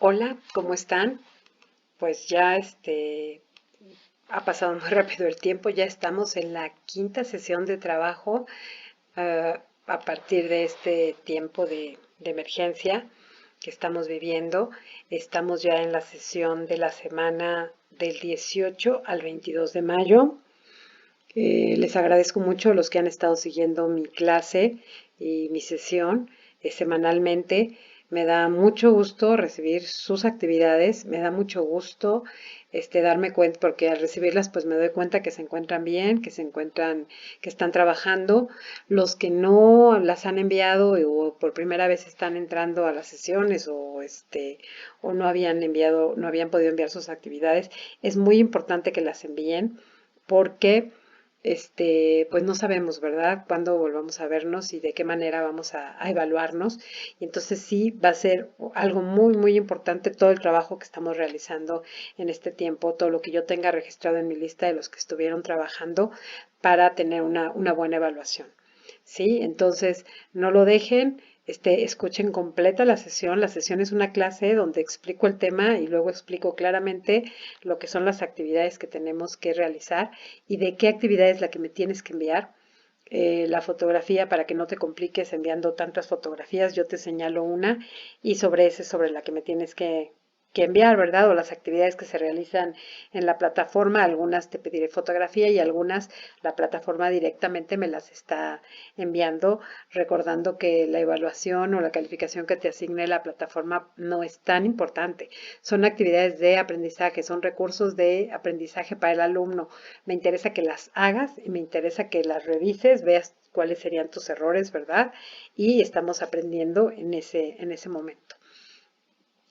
Hola, ¿cómo están? Pues ya ha pasado muy rápido el tiempo, ya estamos en la quinta sesión de trabajo a partir de este tiempo de emergencia que estamos viviendo. Estamos ya en la sesión de la semana del 18 al 22 de mayo. Les agradezco mucho a los que han estado siguiendo mi clase y mi sesión semanalmente. Me da mucho gusto recibir sus actividades, me da mucho gusto darme cuenta, porque al recibirlas pues me doy cuenta que se encuentran bien, que están trabajando. Los que no las han enviado o por primera vez están entrando a las sesiones o no habían enviado, no habían podido enviar sus actividades, es muy importante que las envíen porque pues no sabemos, ¿verdad?, cuándo volvamos a vernos y de qué manera vamos a evaluarnos. Y entonces sí va a ser algo muy, muy importante todo el trabajo que estamos realizando en este tiempo, todo lo que yo tenga registrado en mi lista de los que estuvieron trabajando para tener una buena evaluación. ¿Sí? Entonces, no lo dejen, escuchen completa la sesión. La sesión es una clase donde explico el tema y luego explico claramente lo que son las actividades que tenemos que realizar y de qué actividad es la que me tienes que enviar. La fotografía, para que no te compliques enviando tantas fotografías, yo te señalo una y sobre ese, sobre la que me tienes que enviar, ¿verdad? O las actividades que se realizan en la plataforma, algunas te pediré fotografía y algunas la plataforma directamente me las está enviando, recordando que la evaluación o la calificación que te asigne la plataforma no es tan importante. Son actividades de aprendizaje, son recursos de aprendizaje para el alumno. Me interesa que las hagas y me interesa que las revises, veas cuáles serían tus errores, ¿verdad? Y estamos aprendiendo en ese momento.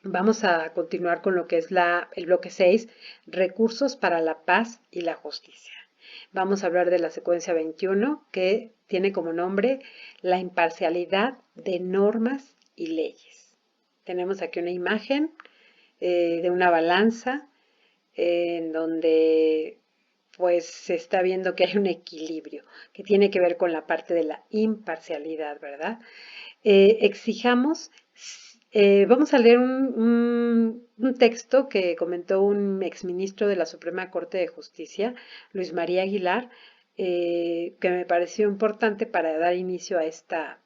Vamos a continuar con lo que es el bloque 6, recursos para la paz y la justicia. Vamos a hablar de la secuencia 21, que tiene como nombre la imparcialidad de normas y leyes. Tenemos aquí una imagen de una balanza en donde pues se está viendo que hay un equilibrio que tiene que ver con la parte de la imparcialidad, ¿verdad? Exijamos, vamos a leer un texto que comentó un exministro de la Suprema Corte de Justicia, Luis María Aguilar, que me pareció importante para dar inicio a esta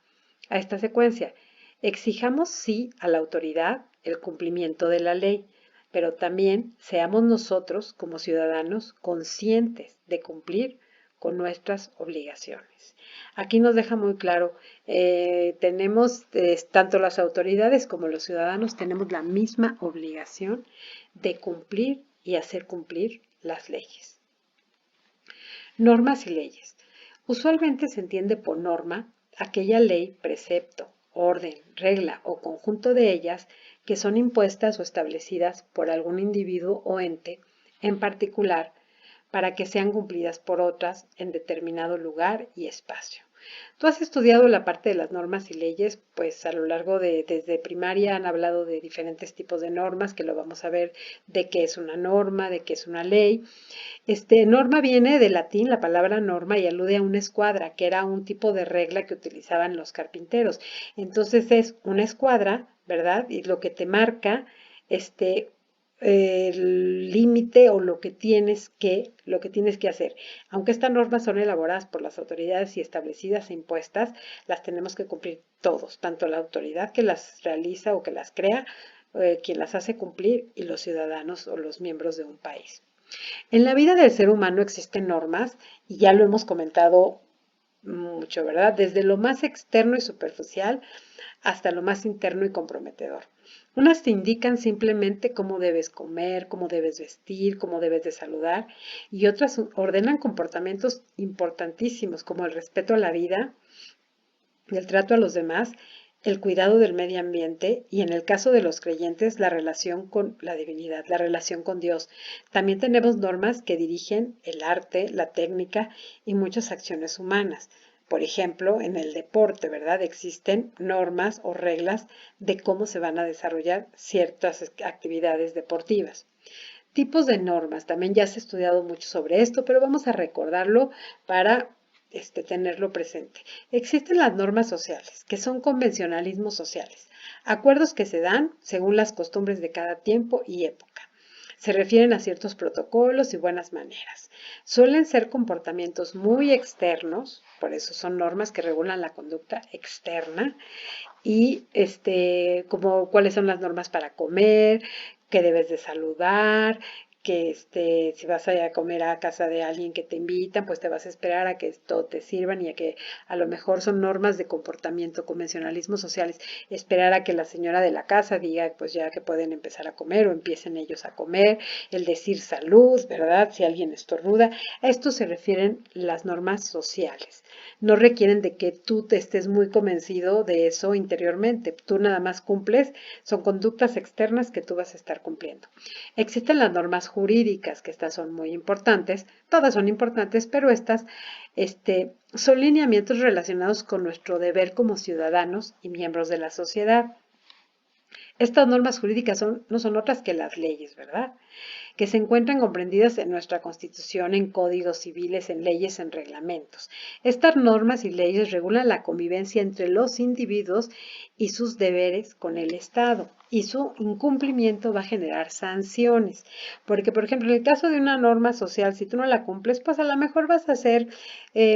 secuencia. Exijamos sí a la autoridad el cumplimiento de la ley, pero también seamos nosotros como ciudadanos conscientes de cumplir con nuestras obligaciones. Aquí nos deja muy claro, tenemos, tanto las autoridades como los ciudadanos, tenemos la misma obligación de cumplir y hacer cumplir las leyes. Normas y leyes. Usualmente se entiende por norma aquella ley, precepto, orden, regla o conjunto de ellas que son impuestas o establecidas por algún individuo o ente en particular para que sean cumplidas por otras en determinado lugar y espacio. Tú has estudiado la parte de las normas y leyes, pues a lo largo desde primaria han hablado de diferentes tipos de normas, que lo vamos a ver de qué es una norma, de qué es una ley. Norma viene del latín, la palabra norma, y alude a una escuadra, que era un tipo de regla que utilizaban los carpinteros. Entonces es una escuadra, ¿verdad? Y lo que te marca, este, el límite o lo que tienes que hacer. Aunque estas normas son elaboradas por las autoridades y establecidas e impuestas, las tenemos que cumplir todos, tanto la autoridad que las realiza o que las crea, quien las hace cumplir y los ciudadanos o los miembros de un país. En la vida del ser humano existen normas y ya lo hemos comentado mucho, ¿verdad? Desde lo más externo y superficial hasta lo más interno y comprometedor. Unas te indican simplemente cómo debes comer, cómo debes vestir, cómo debes de saludar, y otras ordenan comportamientos importantísimos como el respeto a la vida, el trato a los demás, el cuidado del medio ambiente y en el caso de los creyentes la relación con la divinidad, la relación con Dios. También tenemos normas que dirigen el arte, la técnica y muchas acciones humanas. Por ejemplo, en el deporte, ¿verdad? Existen normas o reglas de cómo se van a desarrollar ciertas actividades deportivas. Tipos de normas, también ya se ha estudiado mucho sobre esto, pero vamos a recordarlo para tenerlo presente. Existen las normas sociales, que son convencionalismos sociales, acuerdos que se dan según las costumbres de cada tiempo y época. Se refieren a ciertos protocolos y buenas maneras. Suelen ser comportamientos muy externos, por eso son normas que regulan la conducta externa, y como cuáles son las normas para comer, que debes de saludar, que si vas a ir a comer a casa de alguien que te invitan, pues te vas a esperar a que esto te sirvan y a que a lo mejor son normas de comportamiento, convencionalismos sociales, esperar a que la señora de la casa diga pues ya que pueden empezar a comer o empiecen ellos a comer, el decir salud, ¿verdad? Si alguien estornuda, a esto se refieren las normas sociales. No requieren de que tú te estés muy convencido de eso interiormente, tú nada más cumples, son conductas externas que tú vas a estar cumpliendo. Existen las normas jurídicas, que estas son muy importantes, todas son importantes, pero estas son lineamientos relacionados con nuestro deber como ciudadanos y miembros de la sociedad. Estas normas jurídicas no son otras que las leyes, ¿verdad? Que se encuentran comprendidas en nuestra Constitución, en códigos civiles, en leyes, en reglamentos. Estas normas y leyes regulan la convivencia entre los individuos y sus deberes con el Estado, y su incumplimiento va a generar sanciones. Porque, por ejemplo, en el caso de una norma social, si tú no la cumples, pues a lo mejor vas a ser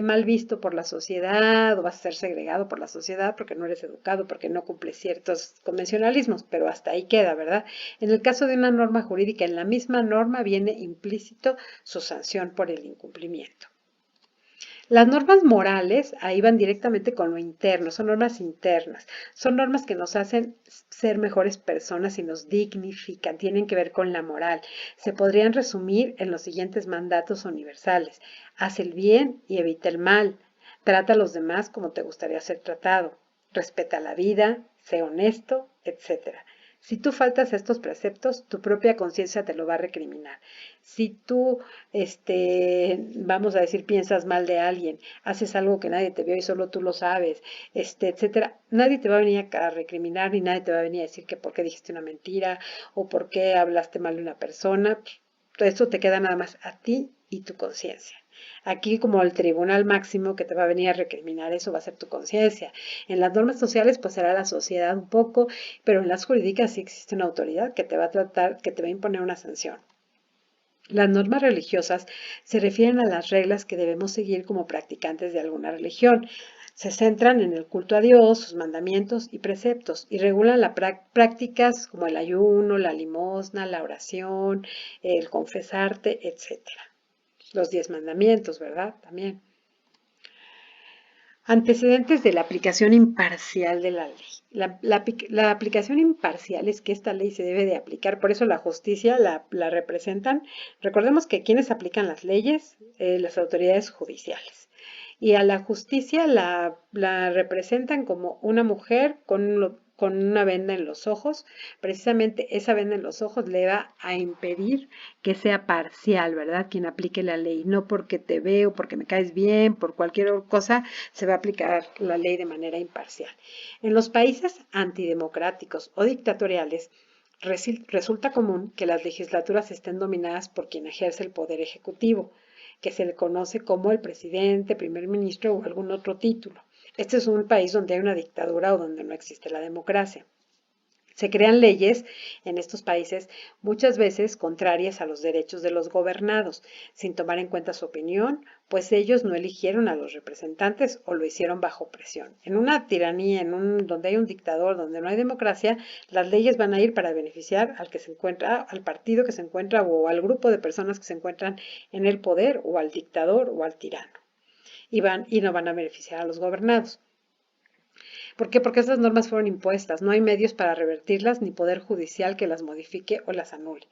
mal visto por la sociedad o vas a ser segregado por la sociedad porque no eres educado, porque no cumples ciertos convencionalismos, pero hasta ahí queda, ¿verdad? En el caso de una norma jurídica, en la misma norma viene implícito su sanción por el incumplimiento. Las normas morales ahí van directamente con lo interno, son normas internas, son normas que nos hacen ser mejores personas y nos dignifican, tienen que ver con la moral. Se podrían resumir en los siguientes mandatos universales: haz el bien y evita el mal, trata a los demás como te gustaría ser tratado, respeta la vida, sé honesto, etc. Si tú faltas a estos preceptos, tu propia conciencia te lo va a recriminar. Si tú, vamos a decir, piensas mal de alguien, haces algo que nadie te vio y solo tú lo sabes, etcétera, nadie te va a venir a recriminar ni nadie te va a venir a decir que por qué dijiste una mentira o por qué hablaste mal de una persona. Eso te queda nada más a ti y tu conciencia. Aquí, como el tribunal máximo que te va a venir a recriminar eso va a ser tu conciencia. En las normas sociales pues será la sociedad un poco, pero en las jurídicas sí existe una autoridad que te va a tratar, que te va a imponer una sanción. Las normas religiosas se refieren a las reglas que debemos seguir como practicantes de alguna religión. Se centran en el culto a Dios, sus mandamientos y preceptos, y regulan las prácticas como el ayuno, la limosna, la oración, el confesarte, etcétera. Los 10 mandamientos, ¿verdad? También. Antecedentes de la aplicación imparcial de la ley. La aplicación imparcial es que esta ley se debe de aplicar, por eso la justicia la representan. Recordemos que quienes aplican las leyes, las autoridades judiciales. Y a la justicia la representan como una mujer con una venda en los ojos. Precisamente esa venda en los ojos le va a impedir que sea parcial, ¿verdad? Quien aplique la ley, no porque te veo, porque me caes bien, por cualquier cosa, se va a aplicar la ley de manera imparcial. En los países antidemocráticos o dictatoriales, resulta común que las legislaturas estén dominadas por quien ejerce el poder ejecutivo, que se le conoce como el presidente, primer ministro o algún otro título. Este es un país donde hay una dictadura o donde no existe la democracia. Se crean leyes en estos países muchas veces contrarias a los derechos de los gobernados, sin tomar en cuenta su opinión, pues ellos no eligieron a los representantes o lo hicieron bajo presión. En una tiranía, donde hay un dictador, donde no hay democracia, las leyes van a ir para beneficiar al que se encuentra, al partido que se encuentra o al grupo de personas que se encuentran en el poder o al dictador o al tirano. Y no van a beneficiar a los gobernados. ¿Por qué? Porque esas normas fueron impuestas, no hay medios para revertirlas ni poder judicial que las modifique o las anule.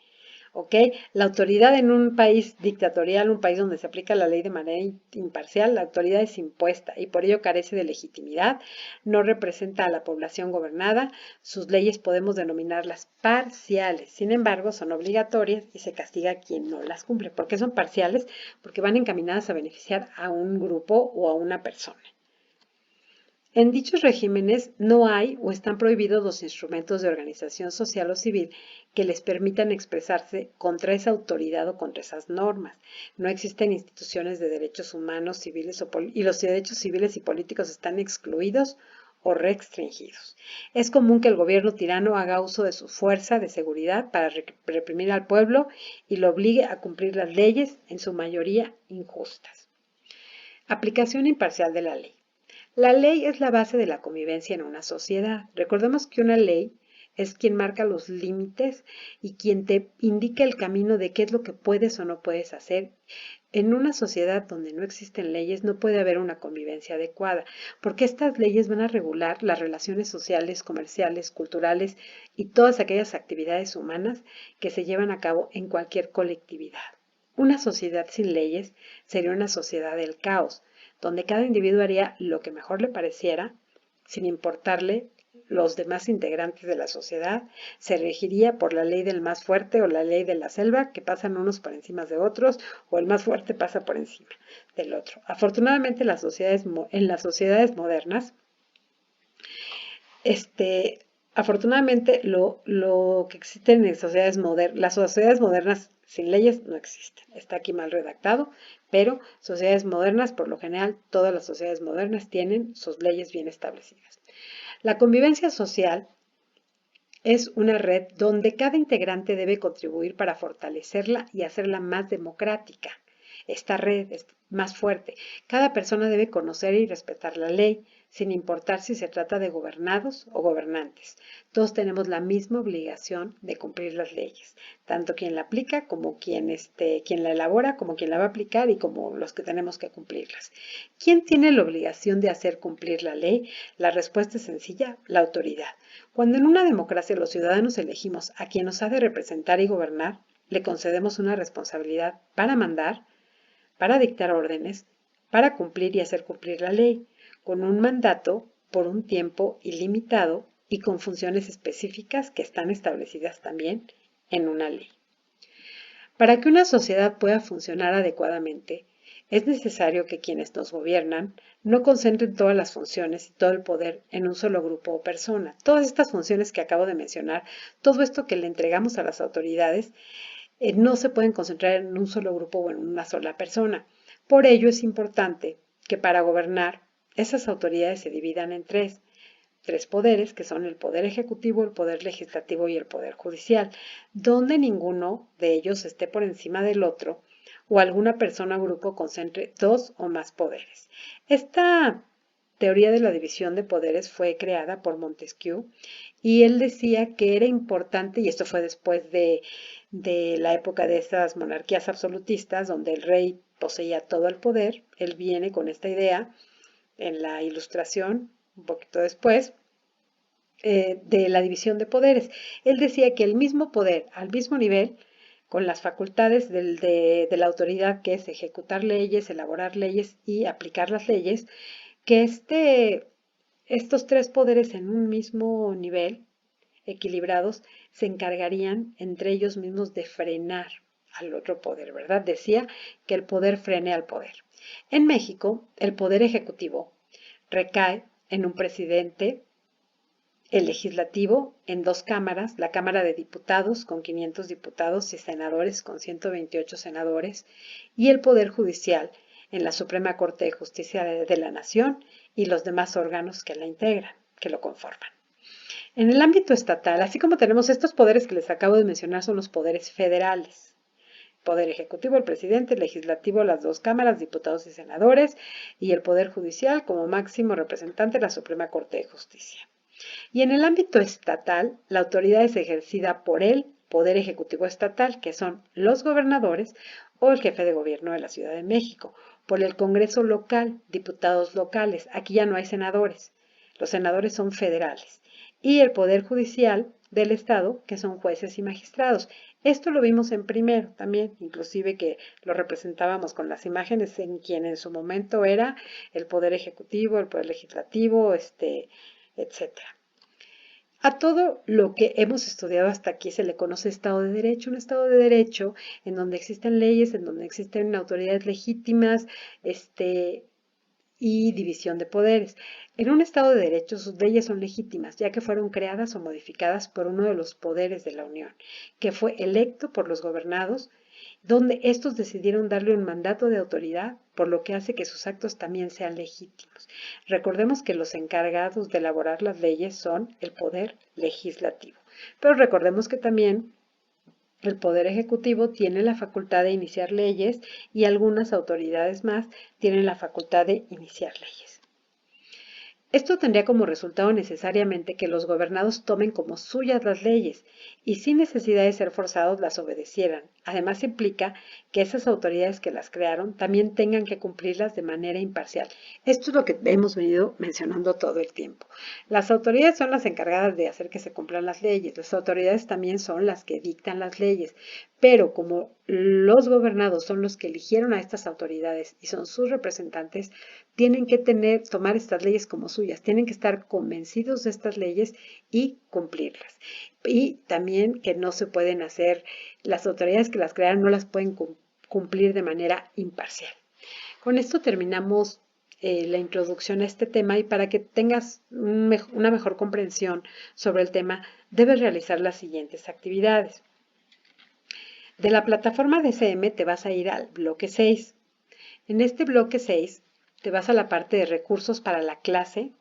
¿Ok? La autoridad en un país dictatorial, un país donde se aplica la ley de manera imparcial, la autoridad es impuesta y por ello carece de legitimidad, no representa a la población gobernada, sus leyes podemos denominarlas parciales, sin embargo son obligatorias y se castiga a quien no las cumple. ¿Por qué son parciales? Porque van encaminadas a beneficiar a un grupo o a una persona. En dichos regímenes no hay o están prohibidos los instrumentos de organización social o civil que les permitan expresarse contra esa autoridad o contra esas normas. No existen instituciones de derechos humanos, civiles y los derechos civiles y políticos están excluidos o restringidos. Es común que el gobierno tirano haga uso de su fuerza de seguridad para reprimir al pueblo y lo obligue a cumplir las leyes, en su mayoría injustas. Aplicación imparcial de la ley. La ley es la base de la convivencia en una sociedad. Recordemos que una ley es quien marca los límites y quien te indica el camino de qué es lo que puedes o no puedes hacer. En una sociedad donde no existen leyes no puede haber una convivencia adecuada, porque estas leyes van a regular las relaciones sociales, comerciales, culturales y todas aquellas actividades humanas que se llevan a cabo en cualquier colectividad. Una sociedad sin leyes sería una sociedad del caos, donde cada individuo haría lo que mejor le pareciera, sin importarle los demás integrantes de la sociedad, se regiría por la ley del más fuerte o la ley de la selva, que pasan unos por encima de otros, o el más fuerte pasa por encima del otro. Afortunadamente, en las sociedades modernas, afortunadamente lo que existen en sociedades modernas, las sociedades modernas sin leyes no existen. Está aquí mal redactado, pero sociedades modernas, por lo general, todas las sociedades modernas tienen sus leyes bien establecidas. La convivencia social es una red donde cada integrante debe contribuir para fortalecerla y hacerla más democrática. Esta red es más fuerte. Cada persona debe conocer y respetar la ley, sin importar si se trata de gobernados o gobernantes. Todos tenemos la misma obligación de cumplir las leyes, tanto quien la aplica como quien la elabora, como quien la va a aplicar y como los que tenemos que cumplirlas. ¿Quién tiene la obligación de hacer cumplir la ley? La respuesta es sencilla, la autoridad. Cuando en una democracia los ciudadanos elegimos a quien nos ha de representar y gobernar, le concedemos una responsabilidad para mandar, para dictar órdenes, para cumplir y hacer cumplir la ley, con un mandato por un tiempo ilimitado y con funciones específicas que están establecidas también en una ley. Para que una sociedad pueda funcionar adecuadamente, es necesario que quienes nos gobiernan no concentren todas las funciones y todo el poder en un solo grupo o persona. Todas estas funciones que acabo de mencionar, todo esto que le entregamos a las autoridades, no se pueden concentrar en un solo grupo o en una sola persona. Por ello es importante que para gobernar esas autoridades se dividan en tres poderes, que son el poder ejecutivo, el poder legislativo y el poder judicial, donde ninguno de ellos esté por encima del otro o alguna persona o grupo concentre dos o más poderes. Esta teoría de la división de poderes fue creada por Montesquieu y él decía que era importante, y esto fue después de la época de esas monarquías absolutistas, donde el rey poseía todo el poder. Él viene con esta idea en la Ilustración, un poquito después, de la división de poderes. Él decía que el mismo poder, al mismo nivel, con las facultades de la autoridad, que es ejecutar leyes, elaborar leyes y aplicar las leyes, que estos tres poderes en un mismo nivel, equilibrados, se encargarían entre ellos mismos de frenar al otro poder, ¿verdad? Decía que el poder frene al poder. En México, el poder ejecutivo recae en un presidente, el legislativo en dos cámaras, la Cámara de Diputados con 500 diputados y senadores con 128 senadores, y el Poder Judicial en la Suprema Corte de Justicia de la Nación y los demás órganos que la integran, que lo conforman. En el ámbito estatal, así como tenemos estos poderes que les acabo de mencionar, son los poderes federales. Poder Ejecutivo, el presidente, el legislativo, las dos cámaras, diputados y senadores, y el Poder Judicial como máximo representante de la Suprema Corte de Justicia. Y en el ámbito estatal, la autoridad es ejercida por el Poder Ejecutivo Estatal, que son los gobernadores o el jefe de gobierno de la Ciudad de México, por el Congreso local, diputados locales. Aquí ya no hay senadores, los senadores son federales. Y el Poder Judicial del Estado, que son jueces y magistrados. Esto lo vimos en primero también, inclusive que lo representábamos con las imágenes en quien en su momento era el Poder Ejecutivo, el Poder Legislativo, etcétera. A todo lo que hemos estudiado hasta aquí se le conoce Estado de Derecho, un Estado de Derecho en donde existen leyes, en donde existen autoridades legítimas, y división de poderes. En un Estado de Derecho, sus leyes son legítimas, ya que fueron creadas o modificadas por uno de los poderes de la Unión, que fue electo por los gobernados, donde estos decidieron darle un mandato de autoridad, por lo que hace que sus actos también sean legítimos. Recordemos que los encargados de elaborar las leyes son el poder legislativo, pero recordemos que también el Poder Ejecutivo tiene la facultad de iniciar leyes y algunas autoridades más tienen la facultad de iniciar leyes. Esto tendría como resultado necesariamente que los gobernados tomen como suyas las leyes y sin necesidad de ser forzados las obedecieran. Además implica que esas autoridades que las crearon también tengan que cumplirlas de manera imparcial. Esto es lo que hemos venido mencionando todo el tiempo. Las autoridades son las encargadas de hacer que se cumplan las leyes. Las autoridades también son las que dictan las leyes. Pero como los gobernados son los que eligieron a estas autoridades y son sus representantes, tienen que tomar estas leyes como suyas, tienen que estar convencidos de estas leyes y cumplirlas. Y también que no se pueden hacer, las autoridades que las crearon no las pueden cumplir de manera imparcial. Con esto terminamos la introducción a este tema, y para que tengas una mejor comprensión sobre el tema, debes realizar las siguientes actividades. De la plataforma DCM te vas a ir al bloque 6. En este bloque 6 te vas a la parte de recursos para la clase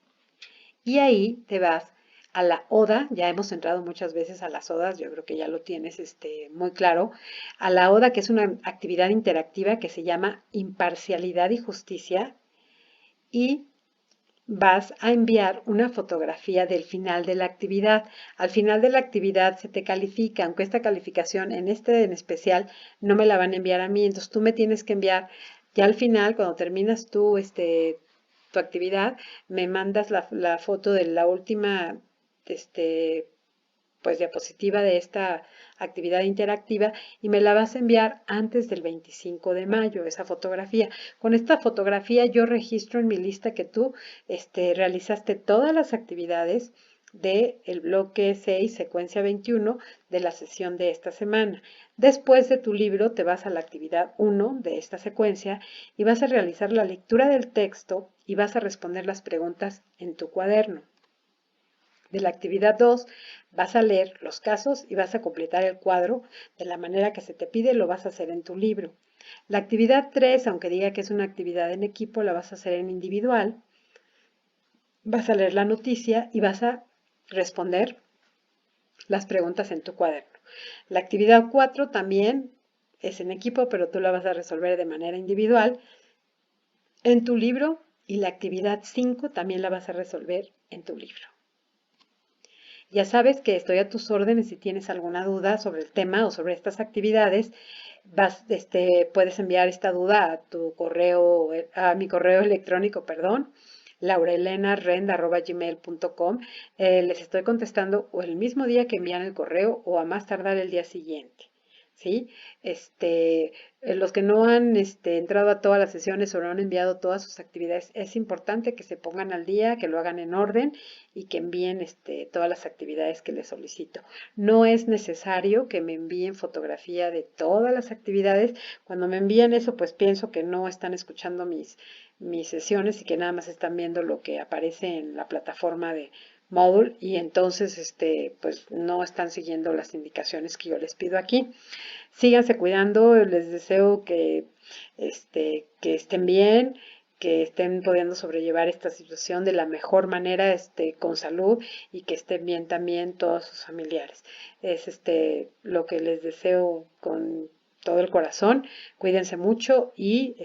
y ahí te vas a la ODA. Ya hemos entrado muchas veces a las ODAs, yo creo que ya lo tienes muy claro. A la ODA, que es una actividad interactiva que se llama Imparcialidad y Justicia, y vas a enviar una fotografía del final de la actividad. Al final de la actividad se te califica, aunque esta calificación en especial no me la van a enviar a mí, entonces tú me tienes que enviar ya al final, cuando terminas tú tu actividad, me mandas la foto de la última pues diapositiva de esta actividad interactiva, y me la vas a enviar antes del 25 de mayo, esa fotografía. Con esta fotografía yo registro en mi lista que tú realizaste todas las actividades del bloque 6, secuencia 21 de la sesión de esta semana. Después de tu libro te vas a la actividad 1 de esta secuencia y vas a realizar la lectura del texto y vas a responder las preguntas en tu cuaderno. De la actividad 2 vas a leer los casos y vas a completar el cuadro de la manera que se te pide, lo vas a hacer en tu libro. La actividad 3, aunque diga que es una actividad en equipo, la vas a hacer en individual. Vas a leer la noticia y vas a responder las preguntas en tu cuaderno. La actividad 4 también es en equipo, pero tú la vas a resolver de manera individual en tu libro, y la actividad 5 también la vas a resolver en tu libro. Ya sabes que estoy a tus órdenes si tienes alguna duda sobre el tema o sobre estas actividades. Puedes enviar esta duda a tu correo, a mi correo electrónico, perdón, laurelenarrend@gmail.com. Les estoy contestando o el mismo día que envían el correo o a más tardar el día siguiente. ¿Sí? Los que no han entrado a todas las sesiones o no han enviado todas sus actividades, es importante que se pongan al día, que lo hagan en orden y que envíen todas las actividades que les solicito. No es necesario que me envíen fotografía de todas las actividades. Cuando me envían eso, pues pienso que no están escuchando mis sesiones y que nada más están viendo lo que aparece en la plataforma de Moodle, y entonces pues no están siguiendo las indicaciones que yo les pido aquí. Síganse cuidando, les deseo que estén bien, que estén pudiendo sobrellevar esta situación de la mejor manera, con salud, y que estén bien también todos sus familiares. Es lo que les deseo con todo el corazón. Cuídense mucho y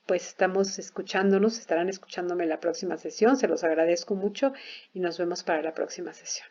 pues estamos escuchándonos, estarán escuchándome en la próxima sesión. Se los agradezco mucho y nos vemos para la próxima sesión.